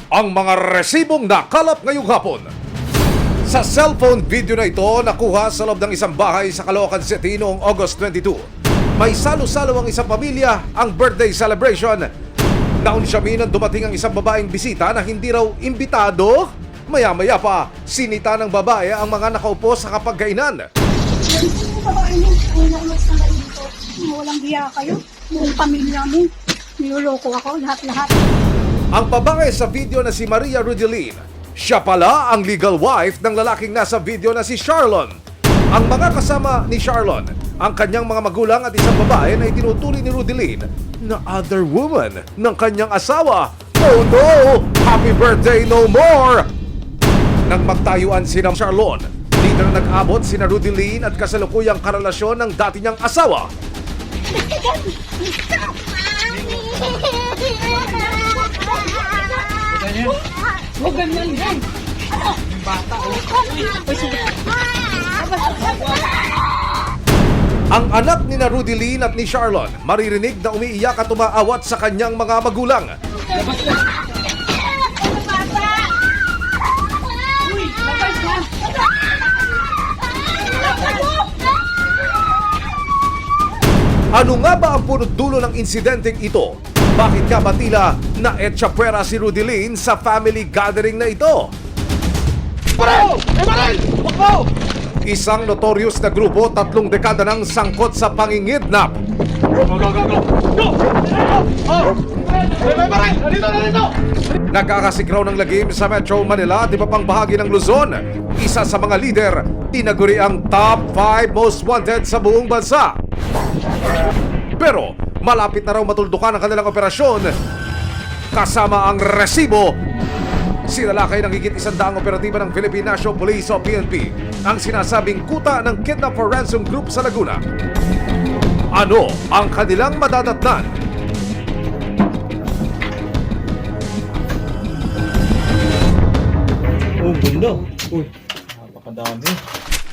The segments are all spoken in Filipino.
ang mga resibong nakalap ngayong hapon. Sa cellphone video na ito, nakuha sa loob ng isang bahay sa Caloocan City noong August 22. May salo-salo ang isang pamilya, ang birthday celebration. Naunsyamin nang dumating ang isang babaeng bisita na hindi raw imbitado. Maya-maya pa, sinita ng babae ang mga nakaupo sa kapagkainan. Yung babae mo, ulos na kayo dito. Walang hiya kayo. Buong pamilya mo. Niloloko ako, lahat-lahat. Ang babae sa video na si Maria Rudelin, siya pala ang legal wife ng lalaking nasa video na si Charlon. Ang mga kasama ni Charlon, ang kanyang mga magulang at isang babae na itinutuloy ni Rudelin na other woman ng kanyang asawa. Oh no! Happy birthday no more! Nang magtayuan sina Charlon, dito na nag-abot sina Rudelin at kasalukuyang karelasyon ng dati niyang asawa. Huwag ganyan yan. Ano? Bata. Ang anak ni na Rudelin at ni Charlon maririnig na umiiyak at umaawat sa kanyang mga magulang. Ano nga ba ang punot dulo ng insidenteng ito? Bakit nga ba tila na-etsyapwera si Rudelin sa family gathering na ito? Isang notorious na grupo, 3 dekada nang sangkot sa pangingidnap. Nagkakasikraw ng lagim sa Metro Manila at iba pang bahagi ng Luzon. Isa sa mga leader, tinaguri ang top 5 most wanted sa buong bansa. Pero malapit na raw matuldukan ang kanilang operasyon kasama ang resibo. Sinalakay ng higit 100 operatiba ng Philippine National Police o PNP ang sinasabing kuta ng Kidnap for Ransom Group sa Laguna. Ano ang kanilang madadatnan? Oh, ganda. Uy, napakadami.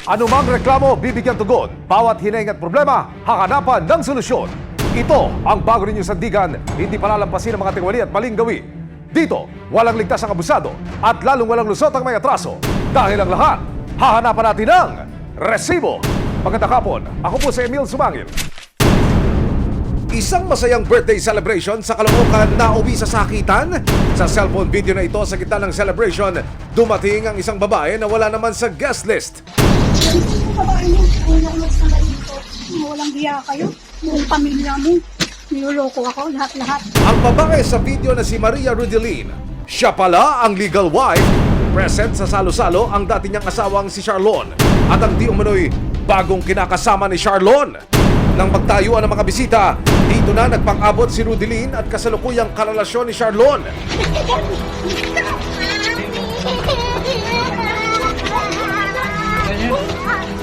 Ano mang reklamo, bibigyan tugon. Bawat hiling at problema, hahanapan ng solusyon. Ito ang bago ninyong sandigan, hindi palalampasin ang mga tingwali at maling gawi. Dito, walang ligtas ang abusado at lalong walang lusot ang may atraso. Dahil ang lahat, hahanapan natin ng resibo. Magandang hapon, ako po si Emil Sumangil. Isang masayang birthday celebration sa Caloocan na uwi sa sakitan. Sa cellphone video na ito, sa gitna ng celebration, dumating ang isang babae na wala naman sa guest list. Yung babae mo, ulos na kayo dito. Walang hiya kayo. Buong pamilya mo. Niloloko ako, lahat-lahat. Ang babae sa video na si Maria Rudelin, siya pala ang legal wife. Present sa salo-salo ang dati niyang asawang si Charlon at ang di umano'y bagong kinakasama ni Charlon. Nang magtayuan ng mga bisita, dito na nagpang-abot si Rudelin at kasalukuyang karelasyon ni Charlon.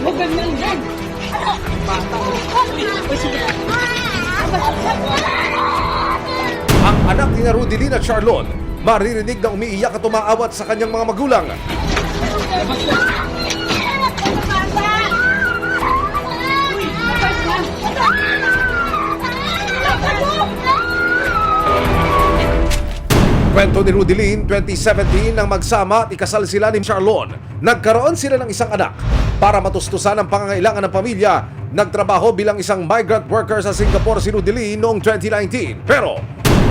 Huwag ganyan yan. Ano? Bata. Ang anak ni Rudelin at Charlon maririnig na umiiyak at umaawat sa kanyang mga magulang. Kwento ni Rudelin, 2017 nang magsama at ikasal sila ni Charlon. Nagkaroon sila ng isang anak. Para matustusan ang pangangailangan ng pamilya, nagtrabaho bilang isang migrant worker sa Singapore si Rudelin noong 2019. Pero,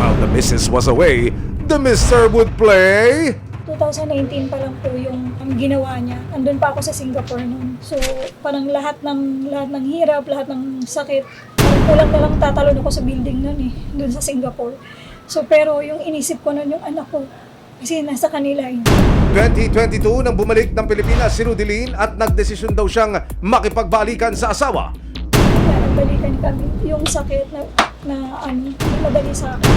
while the missus was away, the mister would play. 2019 pa lang po yung ang ginawa niya. Andun pa ako sa Singapore noon. So, parang lahat ng hirap, lahat ng sakit. Parang kulang na lang tatalon ako sa building noon doon sa Singapore. So, pero yung inisip ko noon yung anak ko. Kasi nasa kanila 2022 nang bumalik ng Pilipinas si Rudelin at nagdesisyon daw siyang makipagbalikan sa asawa. Nagbalikan kami. Yung sakit na hindi madali sa akin.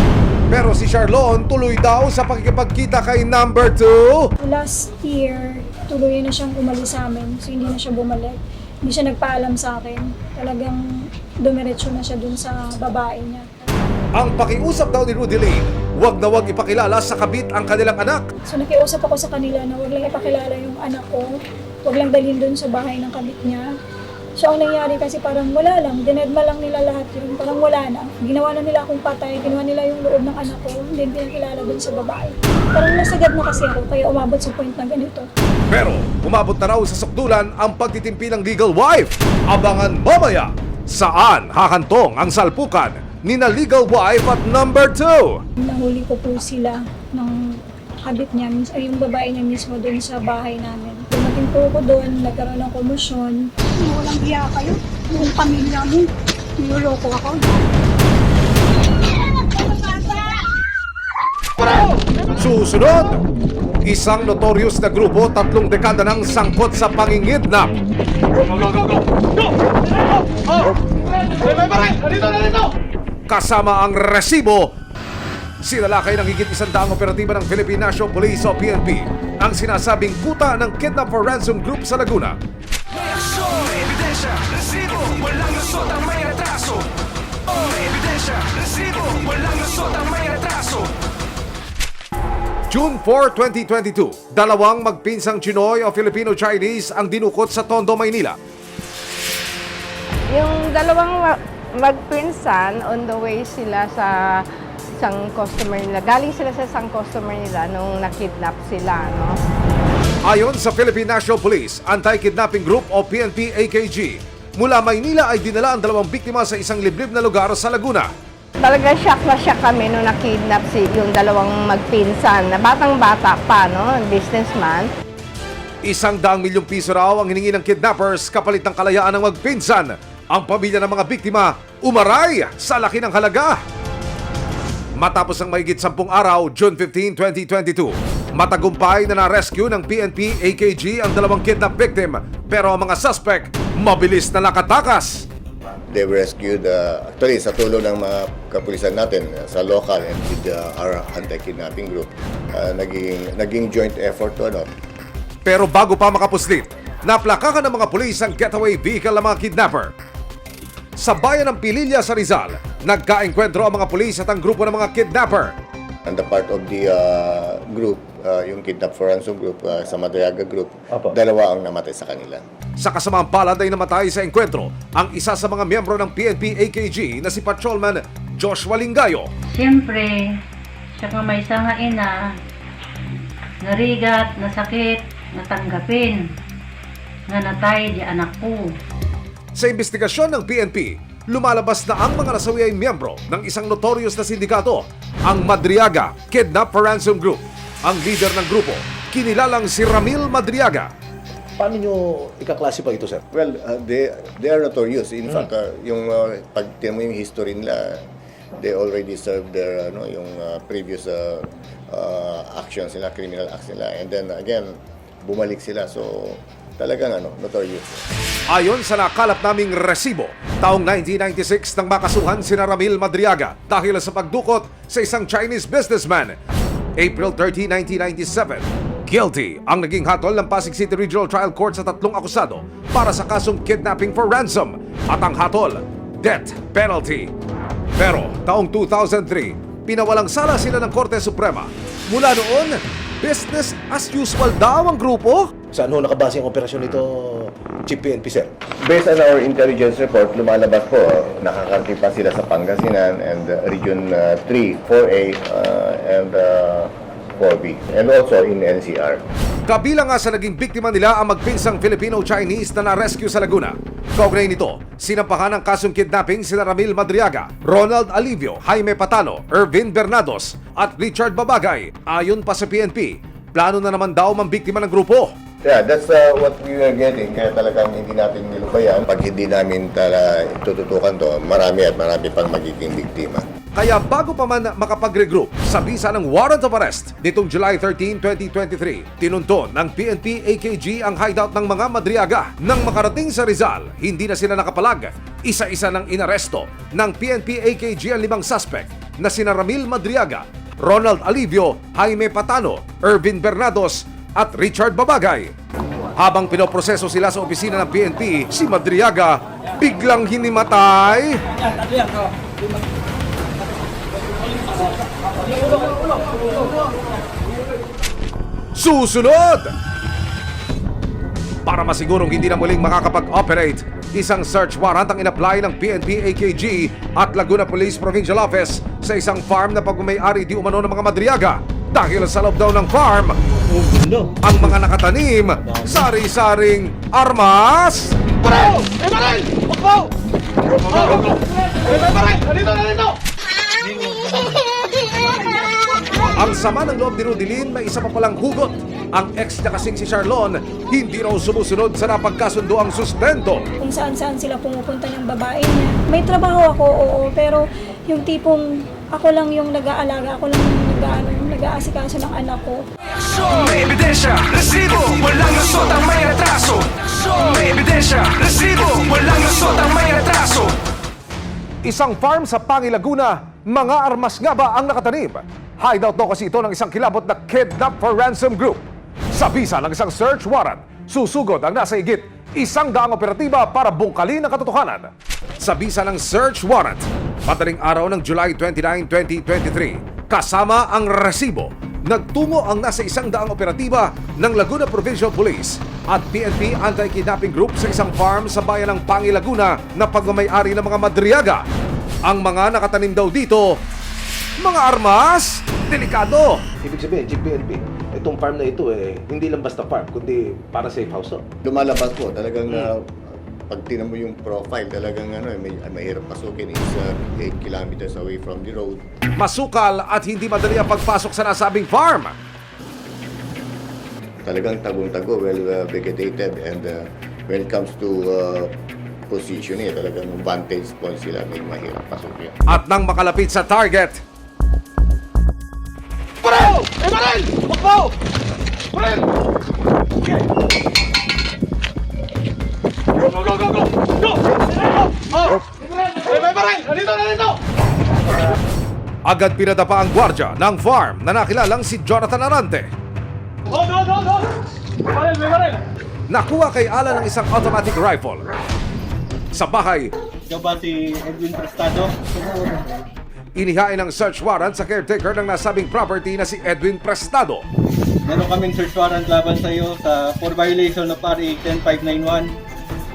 Pero si Charlon tuloy daw sa pakikipagkita kay number 2. Last year, tuloy na siyang umalis sa amin. So, hindi na siya bumalik. Hindi siya nagpaalam sa akin. Talagang dumiretso na siya dun sa babae niya. Ang pakiusap daw ni Rudelin, wag na wag ipakilala sa kabit ang kanilang anak. So nakiusap ako sa kanila na wag lang ipakilala yung anak ko, wag lang dalhin doon sa bahay ng kabit niya. So, ang nangyari kasi parang wala lang, dinedma lang nila lahat yun, parang wala na. Ginawa na nila akong patay, ginawa nila yung loob ng anak ko, hindi pinakilala dun sa babae. Parang nasagad na kasi ako, kaya umabot sa point na ganito. Pero umabot na raw sa sukdulan ang pagtitimpi ng legal wife. Abangan mamaya saan hahantong ang salpukan ni na legal wife at number 2. Nahuli ko po sila ng kabit niya, ay yung babae niya mismo doon sa bahay namin. Dumating po ako doon, nagkaroon ng komosyon. Walang hiya kayo. Buong pamilya mo. Niloloko ako. Susunod, isang notorious na grupo 3 dekada ng sangkot sa pangingidnap. Kasama ang resibo, sinalakay ng higit 100 operatiba ng Philippine National Police o PNP ang sinasabing kuta ng Kidnap for Ransom Group sa Laguna. Ebidensya, resibo, walang lusot ang may atraso. Ebidensya, resibo, walang lusot ang may atraso. June 4, 2022, dalawang magpinsang Chinoy o Filipino-Chinese ang dinukot sa Tondo, Maynila. Yung dalawang magpinsan, on the way sila sa isang customer nila. Galing sila sa isang customer nila nung nakidnap sila, no? Ayon sa Philippine National Police Anti-Kidnapping Group o PNP-AKG, mula Maynila ay dinala ang dalawang biktima sa isang liblib na lugar sa Laguna. Talaga shock na shock kami nung nakidnap yung dalawang magpinsan na batang-bata pa, no? Businessman. 100 milyong piso raw ang hiningi ng kidnappers kapalit ng kalayaan ng magpinsan. Ang pamilya ng mga biktima umaray sa laki ng halaga. Matapos ang mahigit 10 araw, June 15, 2022, matagumpay na na-rescue ng PNP-AKG ang dalawang kidnap victim, pero ang mga suspect mabilis na nakatakas. They were rescued actually sa tulong ng mga kapulisan natin sa local and with our anti-kidnapping group. Naging joint effort to, ano. Pero bago pa makapuslit, naplakakan ng mga pulis ang getaway vehicle ng mga kidnapper. Sa bayan ng Pililla sa Rizal, nagkaengkwentro ang mga pulis at ang grupo ng mga kidnapper. And the part of the group, yung Kidnap for Ransom group, sa Madriaga group, dalawa ang namatay sa kanila. Sa kasamaang palad ay namatay sa engkwentro ang isa sa mga miyembro ng PNP-AKG na si Patrolman Joshua Lingayo. Siyempre, siya nga may sangain na narigat, nasakit, natanggapin, nga natay di anak ko. Sa investigasyon ng PNP, lumalabas na ang mga nasawi ay miyembro ng isang notorious na sindikato, ang Madriaga Kidnap for Ransom Group. Ang leader ng grupo, kinilalang si Ramil Madriaga. Paano nyo ika-classify ito, sir? Well, they are notorious. In fact, pag tingnan mo yung history nila, they already served their yung previous actions nila, criminal acts nila. And then again, bumalik sila. So, talagang notorious. Ayon sa nakalap naming resibo, taong 1996 nang makasuhan si Ramil Madriaga dahil sa pagdukot sa isang Chinese businessman. April 30, 1997, guilty ang naging hatol ng Pasig City Regional Trial Court sa 3 akusado para sa kasong kidnapping for ransom at ang hatol, death penalty. Pero taong 2003, pinawalang sala sila ng Korte Suprema. Mula noon, business as usual daw ang grupo. Saan ho nakabase ang operasyon nito, Chief PNP, sir? Based on our intelligence report, lumalabas po, nakakarating pa sila sa Pangasinan and Region 3, 4A, and 4B, and also in NCR. Kabilang nga sa naging biktima nila ang magpinsang Filipino-Chinese na na-rescue sa Laguna. Kaugnay nito, sinampahan ng kasong kidnapping sina Ramil Madriaga, Ronald Alivio, Jaime Patano, Ervin Bernados at Richard Babagay. Ayon pa sa PNP, plano na naman daw mambiktima ng grupo. Yeah, that's what we were getting. Kaya talagang hindi natin nilubayan. Pag hindi namin tututukan to, marami at marami pang magiging biktima. Kaya bago pa man makapag-regroup sa bisa ng warrant of arrest nitong July 13, 2023, tinunton ng PNP-AKG ang hideout ng mga Madriaga. Nang makarating sa Rizal, hindi na sila nakapalag. Isa-isa nang inaresto ng PNP-AKG ang 5 suspect na sina Ramil Madriaga, Ronald Alivio, Jaime Patano, Ervin Bernados at Richard Babagay. Habang pinoproseso sila sa opisina ng PNP, si Madriaga biglang hinimatay. Susunod! Para masigurong hindi na muling makakapag-operate, isang search warrant ang inapply ng PNP AKG at Laguna Police Provincial Office sa isang farm na pagmamay-ari di umano ng mga Madriaga. Dahil sa loob daw ng farm, Oh, gundo. ang mga nakatanim, sari-saring armas. Ang sama ng loob ni Rudilin, may isa pa palang hugot. Ang ex niya kasing si Charlon, hindi raw sumusunod sa napagkasundo ang sustento. Kung saan-saan sila pumupunta ng babae niya. May trabaho ako, oo, pero yung tipong ako lang yung nag-aalaga, ako lang yung nag-aasikaso ng anak ko. May ebidensya, resibo, walang lusot ang may atraso. May ebidensya, resibo, walang lusot ang may atraso. Isang farm sa Pangi, Laguna, mga armas nga ba ang nakatanim? Hideout daw kasi ito ng isang kilabot na kidnap for ransom group. Sa bisa ng isang search warrant, susugod ang nasa higit 100 operatiba para bungkalin ang katotohanan. Sa bisa ng search warrant, madaling araw ng July 29, 2023, kasama ang resibo, nagtungo ang nasa 100 operatiba ng Laguna Provincial Police at PNP Anti-Kidnapping Group sa isang farm sa bayan ng Pangi, Laguna na pagmamay-ari ng mga Madriaga. Ang mga nakatanim daw dito, mga armas, delikado. Ibig sabihin, GPNP, itong farm na ito hindi lang basta farm, kundi para safe house. Lumalabas po, talagang pag tinan mo yung profile, talagang mahirap pasukin. It's 8 kilometers away from the road. Masukal at hindi madali ang pagpasok sa nasabing farm. Talagang tagong-tago, well vegetated, and when it comes to positioning, talagang vantage point sila, may mahirap pasukin. At nang makalapit sa target, agad pinadapa ang gwardya ng farm na nakilalang si Jonathan Arante. Nakuha kay Alan ng isang automatic rifle. Sa bahay, Ikaw ba si Edwin Prestado? inihain ang search warrant sa caretaker ng nasabing property na si Edwin Prestado. Meron kaming search warrant laban sa iyo for violation of RA 10591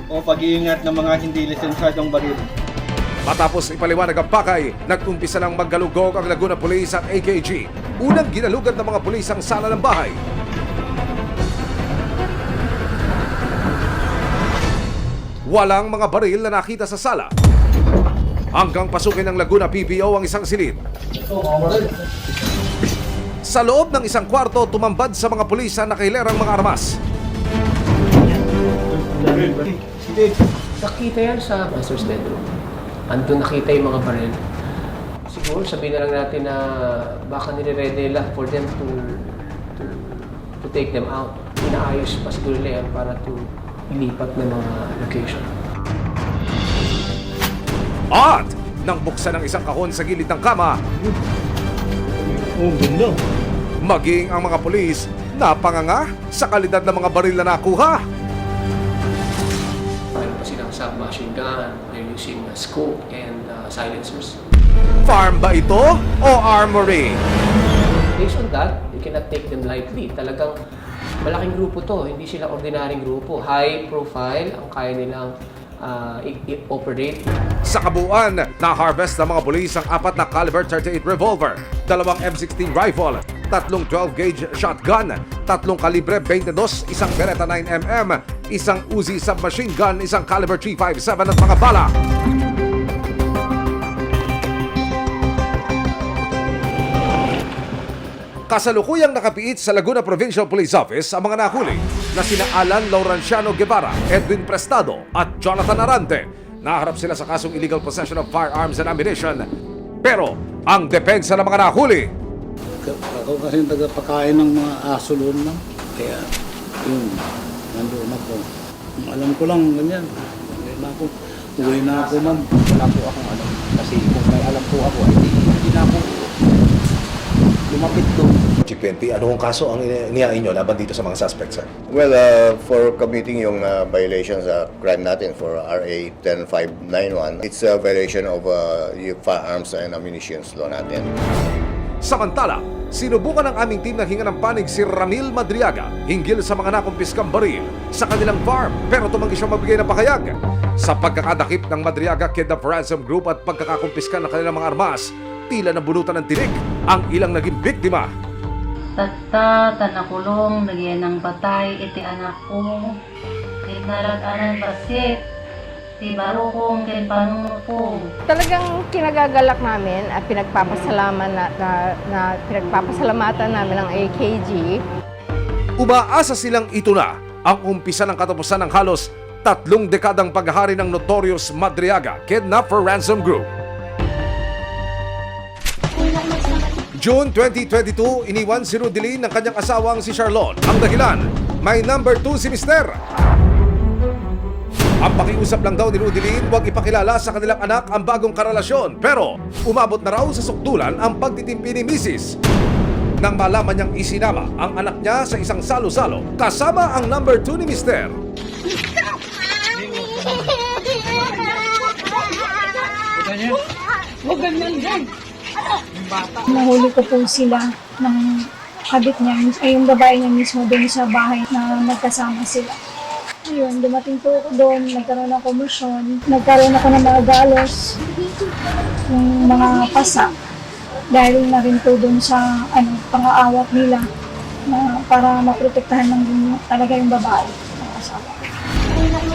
o pag-iingat ng mga hindi lisensyadong baril. Matapos ipaliwanag ang pakay, nag-umpisa ng maggalugog ang Laguna Police at AKG. Unang ginalugad ng mga pulis ang sala ng bahay. Walang mga baril na nakita sa sala. Hanggang pasukin ng Laguna PPO ang isang silid. Sa loob ng isang kwarto, tumambad sa mga pulis ang nakahilerang mga armas. Nakita yan sa master's bedroom. Andun nakita yung mga baril. Siguro sabihin na lang natin na baka nire-ready nila for them to take them out. Inaayos pa siguro nila yan para to ilipat ng mga location. At nang buksan ng isang kahon sa gilid ng kama, Oh, gundo. maging ang mga pulis napanganga sa kalidad ng mga baril na nakuha. Meron pa silang submachine gun, they're using a scope and silencers. Farm ba ito o armory? Based on that, you cannot take them lightly. Talagang malaking grupo to, hindi sila ordinaryong grupo. High profile ang kaya nilang i-operate. Sa kabuuan, na-harvest ng mga pulis ang 4 na caliber 38 revolver, 2 M16 rifle, 3 12-gauge shotgun, 3 kalibre 22, isang Beretta 9mm, isang Uzi submachine gun, isang caliber 357 at mga bala. Kasalukuyang nakapiit sa Laguna Provincial Police Office ang mga nahuli na sina Alan Lauranciano Guevara, Edwin Prestado at Jonathan Arante. Naharap sila sa kasong illegal possession of firearms and ammunition. Pero ang depensa ng mga nahuli, Ako kasi tagapakain ng mga aso doon lang. Kaya yun, nandoon ako. Alam ko lang, ganyan. Uwi na ako, ma'am. Wala po akong alam. Kasi kung may alam po ako, hindi na ako lumapit doon. GPNP, anong kaso ang inihain nyo laban dito sa mga suspects, sir? Well, for committing yung violation sa crime natin for RA 10591, it's a violation of yung firearms and ammunition law natin. Samantala, sinubukan ng aming team na hinga ng panig si Ramil Madriaga hinggil sa mga nakumpiskang baril sa kanilang farm pero tumanggi siyang magbigay ng pahayag. Sa pagkakadakip ng Madriaga Kidnap Ransom Group at pagkakakumpiska ng kanilang mga armas, tila nabunutan ng tinik ang ilang naging biktima. Tatta, tanakulong, lagyan ng patay, iti anak ko. Tinarag-anan pasit, ti barukong, kin panunod ko. Talagang kinagagalak namin at pinagpapasalamatan namin ang AKG. Umaasa silang ito na ang umpisa ng katapusan ng halos 3 dekadang paghahari ng notorious Madriaga Kidnap for Ransom Group. June 2022, iniwan si Rudelin ng kanyang asawang si Charlon. Ang dahilan, may number 2 si Mister. Ang pakiusap lang daw ni Rudelin, huwag ipakilala sa kanilang anak ang bagong karelasyon. Pero umabot na raw sa sukdulan ang pagtitimpi ni Mrs. Nang malaman niyang isinama ang anak niya sa isang salo-salo, kasama ang number 2 ni Mister. Nahuli ko po sila ng kabit niya, ay yung babae niya mismo doon sa bahay na magkasama sila. Ayun, dumating po ako doon, nagkaroon ng komisyon, nagkaroon ako ng mga galos, yung mga pasa. Dahil na rin po doon sa pang-aawat nila na para maprotektahan ng talaga yung babae.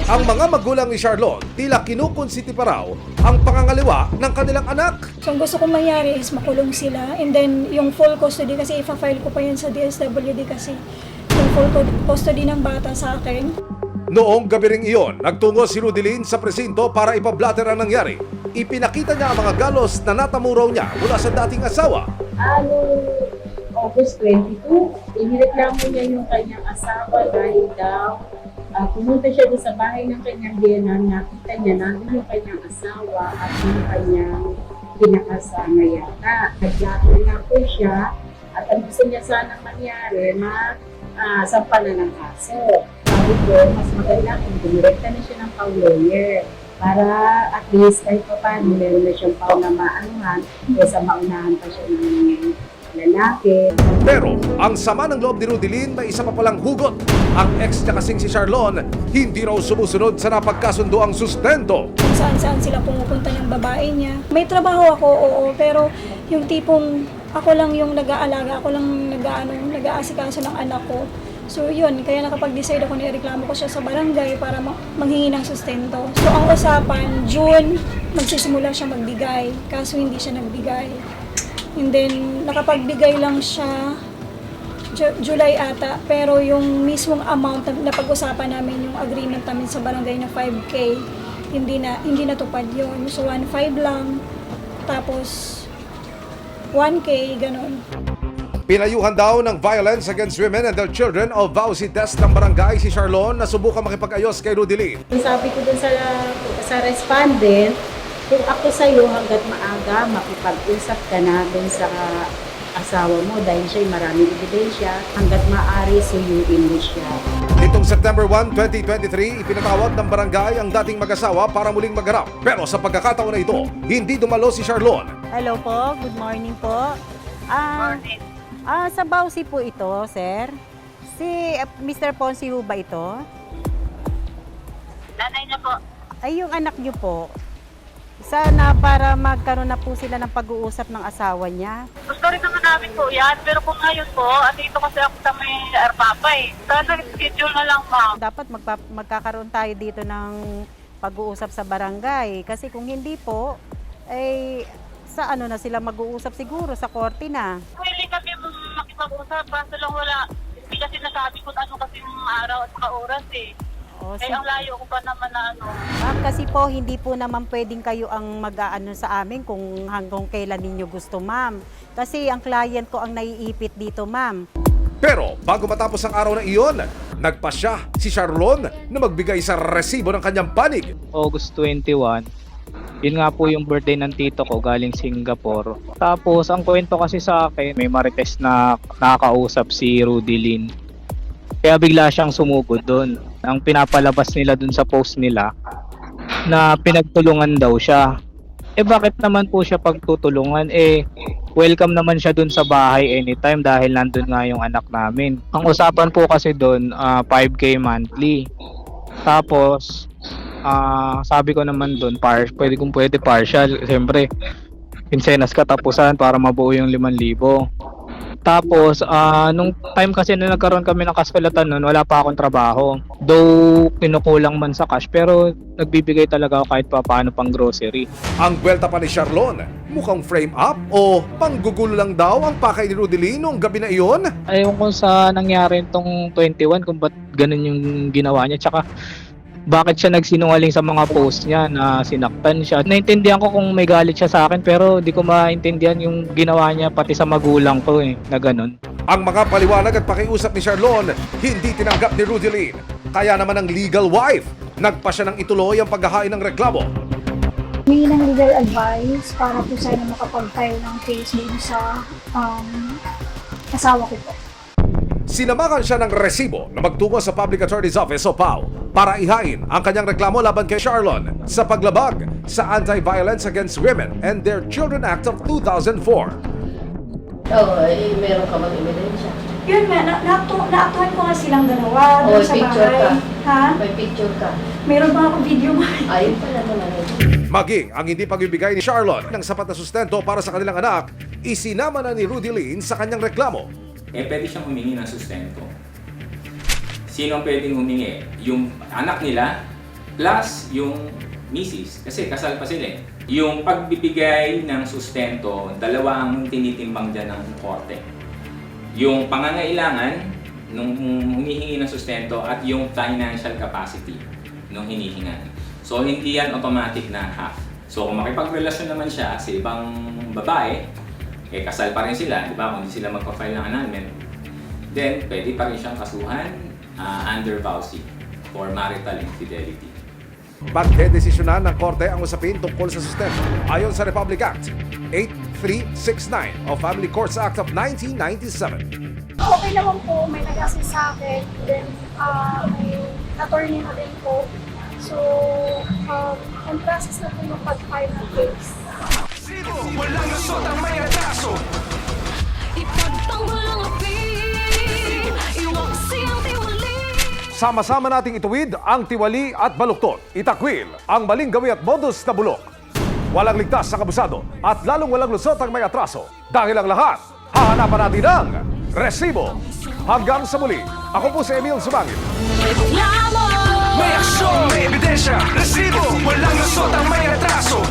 Ang mga magulang ni Charlon tila kinukonsiti pa raw ang pangangaliwa ng kanilang anak. So ang gusto kong mangyari is makulong sila, and then yung full custody kasi ipa-file ko pa yun sa DSWD kasi yung full custody ng bata sa akin. Noong gabi ring iyon, nagtungo si Rudelin sa presinto para ipablatter ang nangyari. Ipinakita niya ang mga galos na natamo raw niya mula sa dating asawa. August 22, inireklamo niya yung kanyang asawa dahil daw pumunta siya doon sa bahay ng kanyang DNA, nakita niya nandun yung kanyang asawa at yung kanyang kinakasama yata. Naglato na po siya at ang gusto niya sanang mangyari, sampanan ng kaso. Sabi ko, mas maganda kung dumirekta na siya ng pang-lawyer para at least kahit pa paano meron na siyang paunamaanuhan kaysa maunahan pa siya ng lalaki. Pero ang sama ng loob ni Rudelin may isa pa palang hugot. Ang ex niya kasing si Charlon hindi raw sumusunod sa napagkasundo ang sustento. Kung saan-saan sila pumupunta ng babae niya. May trabaho ako, oo, pero yung tipong ako lang yung nag-aalaga, ako lang nag-aasikaso ng anak ko. So yun, kaya nakapag-decide ako, nireklamo ko siya sa barangay para manghingi ng sustento. So ang usapan, June, magsisimula siya magbigay, kaso hindi siya nagbigay. And then, nakapagbigay lang siya July ata, pero yung mismong amount na pag-usapan namin, yung agreement namin sa barangay na 5K, hindi natupad yun. So 1.5 lang, tapos 1K, ganun. Pinayuhan daw ng Violence Against Women and Their Children o VAUSI desk ng barangay si Charlon na subukan makipag-ayos kay Rudelin. Sabi ko dun sa respondent, kung ako sa'yo hanggat maaga, makipag-usap ka na dun sa asawa mo dahil siya'y maraming ebidensya, hanggat maaari suyuin mo siya. Nitong September 1, 2023, ipinatawag ng barangay ang dating mag-asawa para muling magharap. Pero sa pagkakataon na ito, hindi dumalo si Charlon. Hello po, good morning po. Sa VAUSI po ito, sir. Si Mr. Ponce ho ba ito? Nanay na po. Ay, yung anak niyo po. Sana para magkaroon na po sila ng pag-uusap ng asawa niya. Gusto rin naman namin po yan, pero kung ngayon po, andito kasi ako sa may Arpapa Sana schedule na lang, ma'am. Dapat magkakaroon tayo dito ng pag-uusap sa barangay. Kasi kung hindi po, ay sa ano na sila mag-uusap siguro, sa korte na. Pwede kami makipag-usap, basta lang wala. Hindi kasi nasabi kung ano kasi yung araw at oras eh. Ang layo ko pa naman na ano. Ma'am, kasi po hindi po naman pwedeng kayo ang mag-aano sa amin kung hanggang kailan ninyo gusto, ma'am. Kasi ang client ko ang naiipit dito, ma'am. Pero bago matapos ang araw na iyon, nagpasya si Charlon na magbigay sa resibo ng kanyang panig. August 21, yun nga po yung birthday ng tito ko galing Singapore. Tapos ang kwento kasi sa akin, may marites na nakakausap si Rudelin. Kaya bigla siyang sumugod doon. Ang pinapalabas nila doon sa post nila na pinagtulungan daw siya. bakit naman po siya pagtutulungan? Welcome naman siya dun sa bahay anytime dahil nandun nga yung anak namin. Ang usapan po kasi dun, 5K monthly. Tapos, sabi ko naman dun, pwede partial. Siyempre, pinsenas katapusan para mabuo yung 5,000. Tapos, nung time kasi na nagkaroon kami ng kasulatan nun, wala pa akong trabaho. Though, kinukulang man sa cash, pero nagbibigay talaga ako kahit pa paano pang grocery. Ang buwelta pa ni Charlon, mukhang frame up o panggugulo lang daw ang pakay ni Rudeline noong gabi na iyon? Ayaw ko sa nangyari itong 21 kung ba't ganun yung ginawa niya. Tsaka, bakit siya nagsinungaling sa mga post niya na sinaktan siya. Naintindihan ko kung may galit siya sa akin pero di ko maintindihan yung ginawa niya pati sa magulang ko na ganun. Ang mga paliwanag at pakiusap ni Charlon, hindi tinanggap ni Rudeline. Kaya naman ang legal wife, nagpa siya ng ituloy ang paghahain ng reklamo. Humingi ng legal advice para po sana makapag-file ng case din sa asawa ko po. Sinamakan siya ng resibo na magtungo sa Public Attorney's Office o PAO para ihain ang kanyang reklamo laban kay Charlon sa paglabag sa Anti-Violence Against Women and Their Children Act of 2004. Meron ka bang ebidensya? Yun nga, naaktuhan ko nga silang dalawa doon sa picture bahay. ka. Ha? May picture ka. Meron ba akong video mo? Ayun pala naman ito. Maging ang hindi pagbibigay ni Charlon ng sapat na sustento para sa kanilang anak, isinama na ni Rudeline sa kanyang reklamo. Pwede siyang humingi ng sustento. Sino ang pwedeng humingi? Yung anak nila plus yung misis. Kasi kasal pa sila. Yung pagbibigay ng sustento, dalawa ang tinitimbang dyan ng korte. Yung pangangailangan nung humihingi ng sustento at yung financial capacity nung hinihingan. So hindi yan automatic na half. So kung makipagrelasyon naman siya sa ibang babae, kasal pa rin sila, di ba? Kung hindi sila magpa-file ng annulment, then pwede pa rin siyang kasuhan under VAUSI for marital infidelity. Pagdedesisyonan ng korte ang usapin tungkol sa sustento ayon sa Republic Act 8369 o Family Courts Act of 1997. Okay naman po, may nag-assist sa akin. Then, may attorney na din po. So, ang process na po yung pag-file ng case. Walang lusot ang may atraso. Ipagtanggol ang api, iwaksi ang tiwali. Sama-sama nating ituwid ang tiwali at baluktot. Itakwil ang maling gawi at modus na bulok. Walang ligtas ang abusado at lalong walang lusot ang may atraso. Dahil ang lahat, hahanapan natin ng resibo. Hanggang sa muli, ako po si Emil Sumangit. May aksyon, may ebidensya, resibo. Walang lusot ang may atraso.